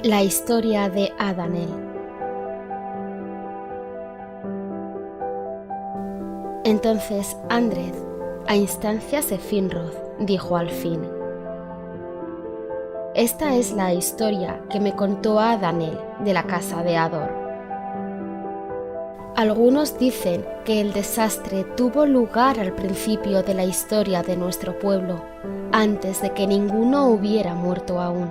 La historia de Adanel. Entonces Andred, a instancias de Finrod, dijo al fin: Esta es la historia que me contó Adanel de la casa de Ador. Algunos dicen que el desastre tuvo lugar al principio de la historia de nuestro pueblo, antes de que ninguno hubiera muerto aún.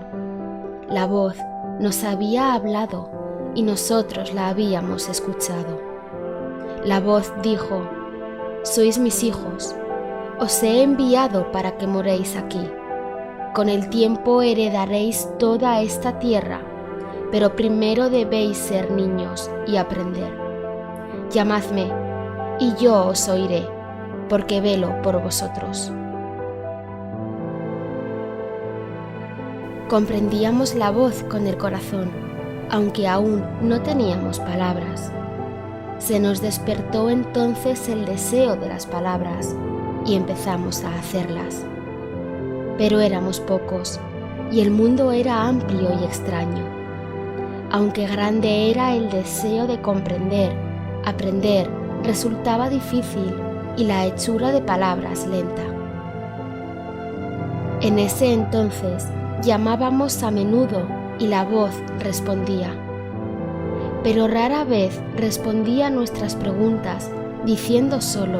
La voz nos había hablado y nosotros la habíamos escuchado. La voz dijo: Sois mis hijos, os he enviado para que moréis aquí. Con el tiempo heredaréis toda esta tierra, pero primero debéis ser niños y aprender. Llamadme, y yo os oiré, porque velo por vosotros. Comprendíamos la voz con el corazón, aunque aún no teníamos palabras. Se nos despertó entonces el deseo de las palabras y empezamos a hacerlas. Pero éramos pocos y el mundo era amplio y extraño. Aunque grande era el deseo de comprender, aprender resultaba difícil y la hechura de palabras lenta. En ese entonces llamábamos a menudo y la voz respondía. Pero rara vez respondía a nuestras preguntas diciendo solo: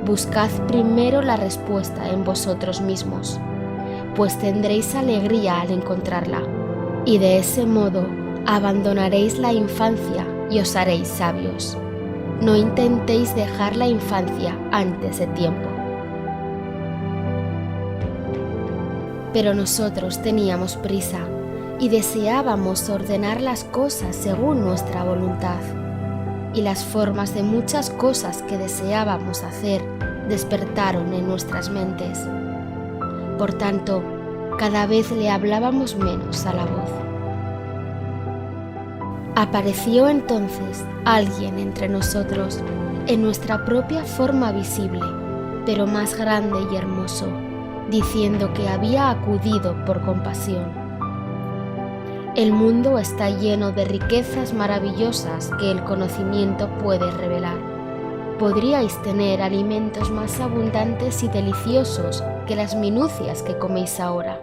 buscad primero la respuesta en vosotros mismos, pues tendréis alegría al encontrarla, y de ese modo abandonaréis la infancia y os haréis sabios. No intentéis dejar la infancia antes de tiempo. Pero nosotros teníamos prisa y deseábamos ordenar las cosas según nuestra voluntad, y las formas de muchas cosas que deseábamos hacer despertaron en nuestras mentes. Por tanto, cada vez le hablábamos menos a la voz. Apareció entonces alguien entre nosotros, en nuestra propia forma visible, pero más grande y hermoso, diciendo que había acudido por compasión. El mundo está lleno de riquezas maravillosas que el conocimiento puede revelar. Podríais tener alimentos más abundantes y deliciosos que las minucias que coméis ahora.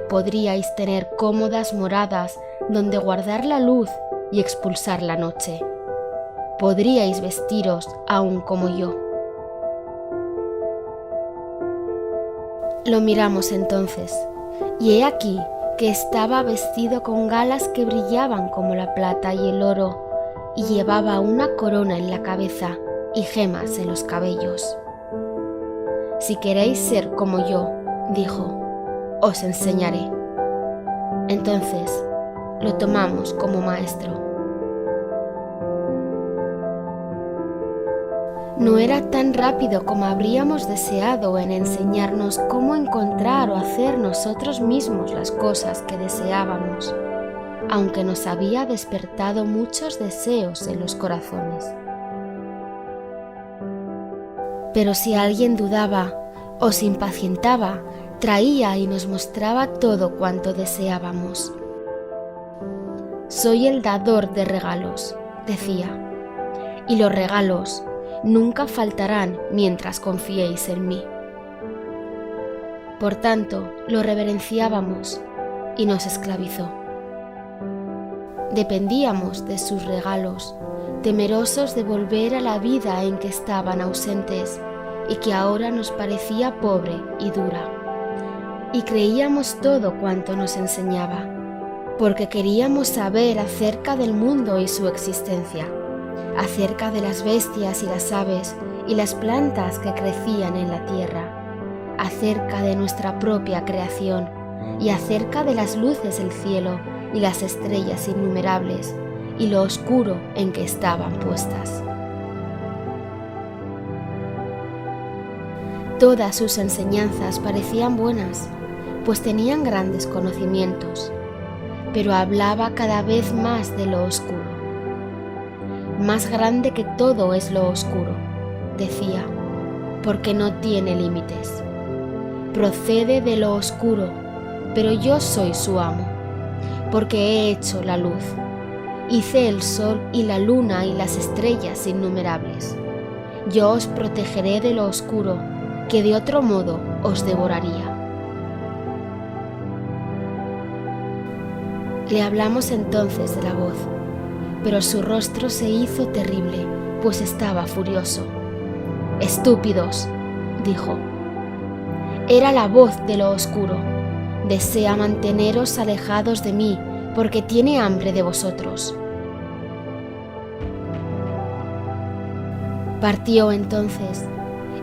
Podríais tener cómodas moradas donde guardar la luz y expulsar la noche. Podríais vestiros aún como yo. Lo miramos entonces, y he aquí que estaba vestido con galas que brillaban como la plata y el oro, y llevaba una corona en la cabeza y gemas en los cabellos. Si queréis ser como yo, dijo, os enseñaré. Entonces lo tomamos como maestro. No era tan rápido como habríamos deseado en enseñarnos cómo encontrar o hacer nosotros mismos las cosas que deseábamos, aunque nos había despertado muchos deseos en los corazones. Pero si alguien dudaba o se impacientaba, traía y nos mostraba todo cuanto deseábamos. Soy el dador de regalos, decía, y los regalos nunca faltarán mientras confiéis en mí. Por tanto, lo reverenciábamos y nos esclavizó. Dependíamos de sus regalos, temerosos de volver a la vida en que estaban ausentes y que ahora nos parecía pobre y dura. Y creíamos todo cuanto nos enseñaba, porque queríamos saber acerca del mundo y su existencia, acerca de las bestias y las aves y las plantas que crecían en la tierra, acerca de nuestra propia creación y acerca de las luces del cielo y las estrellas innumerables y lo oscuro en que estaban puestas. Todas sus enseñanzas parecían buenas, pues tenían grandes conocimientos, pero hablaba cada vez más de lo oscuro. Más grande que todo es lo oscuro, decía, porque no tiene límites. Procede de lo oscuro, pero yo soy su amo. porque he hecho la luz. Hice el sol y la luna y las estrellas innumerables. Yo os protegeré de lo oscuro, que de otro modo os devoraría. Le hablamos entonces de la voz, pero su rostro se hizo terrible, pues estaba furioso. «Estúpidos», dijo. Era la voz de lo oscuro. Desea manteneros alejados de mí, porque tiene hambre de vosotros. Partió entonces,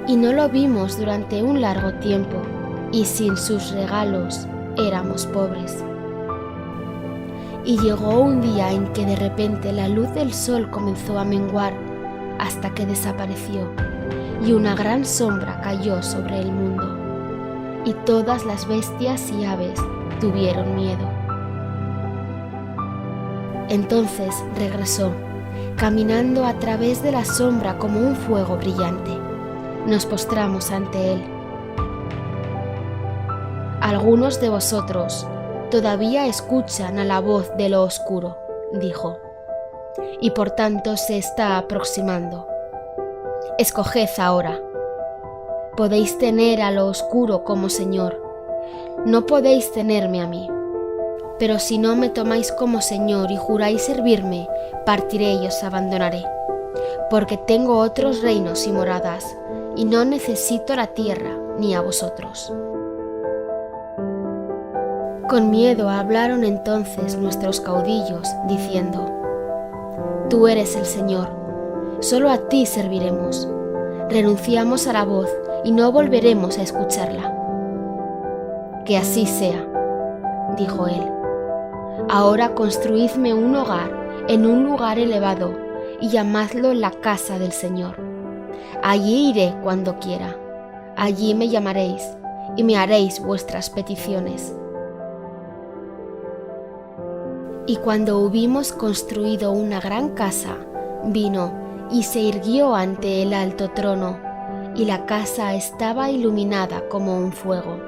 y no lo vimos durante un largo tiempo, y sin sus regalos éramos pobres. Y llegó un día en que de repente la luz del sol comenzó a menguar hasta que desapareció, y una gran sombra cayó sobre el mundo, y todas las bestias y aves tuvieron miedo. Entonces regresó, caminando a través de la sombra como un fuego brillante. Nos postramos ante él. Algunos de vosotros todavía escuchan a la voz de lo oscuro, dijo, y por tanto se está aproximando. Escoged ahora. Podéis tener a lo oscuro como Señor. No podéis tenerme a mí. Pero si no me tomáis como Señor y juráis servirme, partiré y os abandonaré. Porque tengo otros reinos y moradas, y no necesito la tierra ni a vosotros. Con miedo hablaron entonces nuestros caudillos, diciendo: Tú eres el Señor, solo a ti serviremos. Renunciamos a la voz y no volveremos a escucharla. Que así sea, dijo él. Ahora construidme un hogar en un lugar elevado y llamadlo la casa del Señor. Allí iré cuando quiera. Allí me llamaréis y me haréis vuestras peticiones. Y cuando hubimos construido una gran casa, vino y se irguió ante el alto trono, y la casa estaba iluminada como un fuego.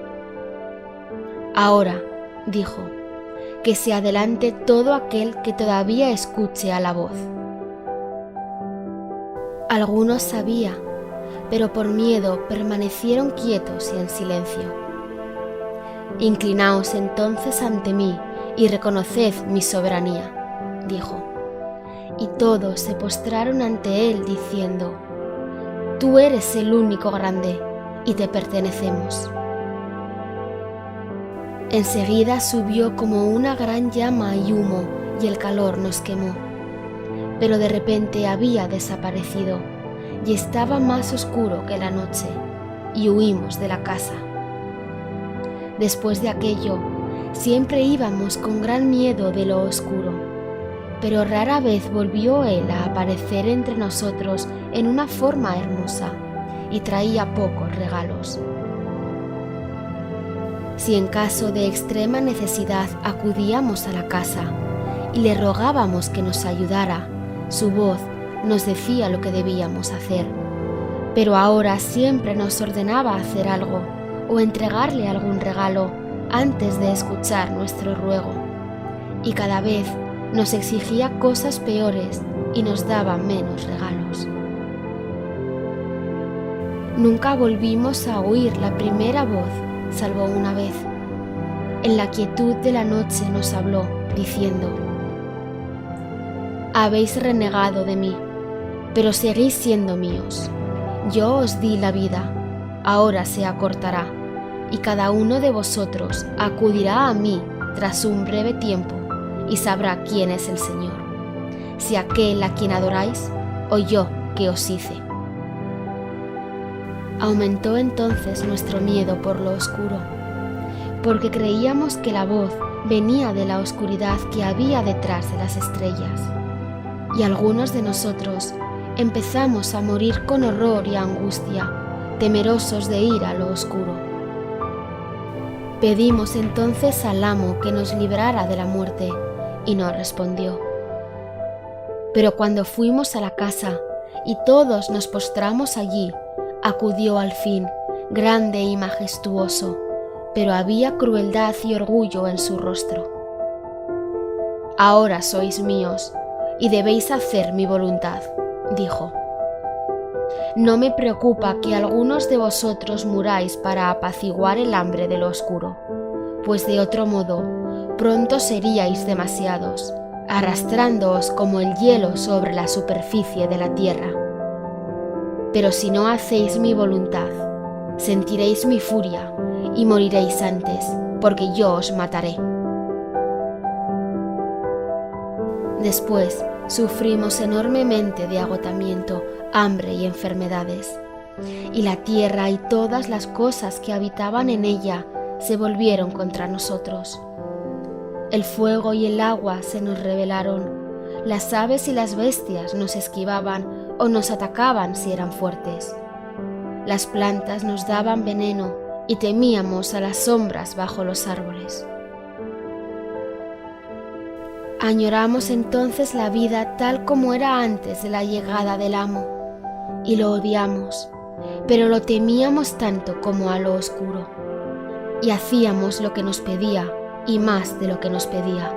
Ahora, dijo, que se adelante todo aquel que todavía escuche a la voz. Algunos sabía, pero por miedo permanecieron quietos y en silencio. Inclinaos entonces ante mí y reconoced mi soberanía, dijo. Y todos se postraron ante él diciendo: Tú eres el único grande y te pertenecemos. Enseguida subió como una gran llama y humo, y el calor nos quemó. Pero de repente había desaparecido, y estaba más oscuro que la noche, y huimos de la casa. Después de aquello, siempre íbamos con gran miedo de lo oscuro, pero rara vez volvió él a aparecer entre nosotros en una forma hermosa, y traía pocos regalos. Si en caso de extrema necesidad acudíamos a la casa y le rogábamos que nos ayudara, su voz nos decía lo que debíamos hacer, pero ahora siempre nos ordenaba hacer algo o entregarle algún regalo antes de escuchar nuestro ruego, y cada vez nos exigía cosas peores y nos daba menos regalos. Nunca volvimos a oír la primera voz, salvo una vez. En la quietud de la noche nos habló, diciendo: Habéis renegado de mí, pero seguís siendo míos. Yo os di la vida, ahora se acortará, y cada uno de vosotros acudirá a mí tras un breve tiempo, y sabrá quién es el Señor, si aquel a quien adoráis, o yo que os hice. Aumentó entonces nuestro miedo por lo oscuro, porque creíamos que la voz venía de la oscuridad que había detrás de las estrellas, y algunos de nosotros empezamos a morir con horror y angustia, temerosos de ir a lo oscuro. Pedimos entonces al amo que nos librara de la muerte, y no respondió. Pero cuando fuimos a la casa y todos nos postramos allí, acudió al fin, grande y majestuoso, pero había crueldad y orgullo en su rostro. Ahora sois míos, y debéis hacer mi voluntad, dijo. No me preocupa que algunos de vosotros muráis para apaciguar el hambre del oscuro, pues de otro modo pronto seríais demasiados, arrastrándoos como el hielo sobre la superficie de la tierra. Pero si no hacéis mi voluntad, sentiréis mi furia y moriréis antes, porque yo os mataré. Después sufrimos enormemente de agotamiento, hambre y enfermedades, y la tierra y todas las cosas que habitaban en ella se volvieron contra nosotros. El fuego y el agua se nos rebelaron, las aves y las bestias nos esquivaban o nos atacaban si eran fuertes. Las plantas nos daban veneno y temíamos a las sombras bajo los árboles. Añoramos entonces la vida tal como era antes de la llegada del amo, y lo odiamos, pero lo temíamos tanto como a lo oscuro, y hacíamos lo que nos pedía y más de lo que nos pedía,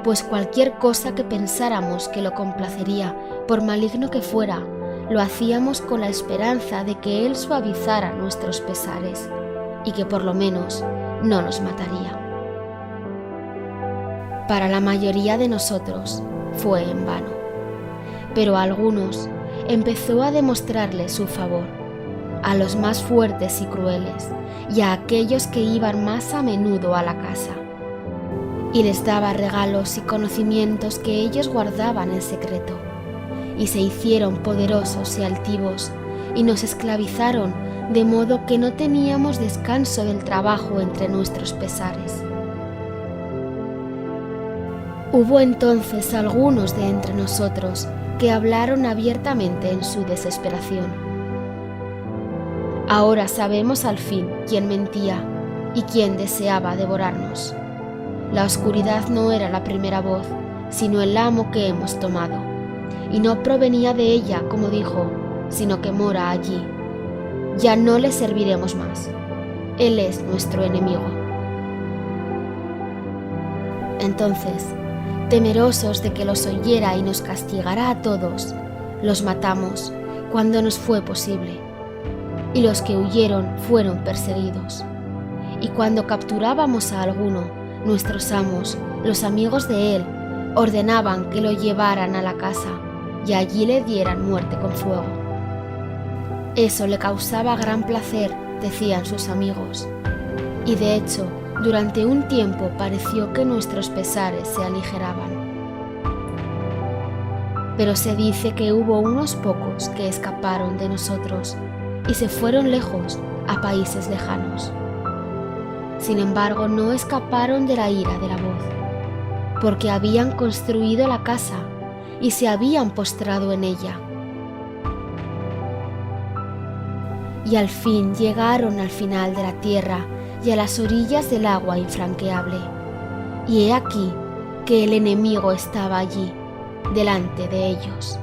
pues cualquier cosa que pensáramos que lo complacería, por maligno que fuera, lo hacíamos con la esperanza de que él suavizara nuestros pesares y que por lo menos no nos mataría. Para la mayoría de nosotros fue en vano, pero a algunos empezó a demostrarles su favor, a los más fuertes y crueles y a aquellos que iban más a menudo a la casa, y les daba regalos y conocimientos que ellos guardaban en secreto, y se hicieron poderosos y altivos, y nos esclavizaron de modo que no teníamos descanso del trabajo entre nuestros pesares. Hubo entonces algunos de entre nosotros que hablaron abiertamente en su desesperación. Ahora sabemos al fin quién mentía y quién deseaba devorarnos. La oscuridad no era la primera voz, sino el amo que hemos tomado, y no provenía de ella, como dijo, sino que mora allí. Ya no le serviremos más. Él es nuestro enemigo. Entonces, temerosos de que los oyera y nos castigara a todos, los matamos cuando nos fue posible, y los que huyeron fueron perseguidos. Y cuando capturábamos a alguno, nuestros amos, los amigos de él, ordenaban que lo llevaran a la casa y allí le dieran muerte con fuego. Eso le causaba gran placer, decían sus amigos, y de hecho, durante un tiempo pareció que nuestros pesares se aligeraban. Pero se dice que hubo unos pocos que escaparon de nosotros y se fueron lejos, a países lejanos. Sin embargo, no escaparon de la ira de la voz, porque habían construido la casa y se habían postrado en ella. Y al fin llegaron al final de la tierra y a las orillas del agua infranqueable. Y he aquí que el enemigo estaba allí, delante de ellos.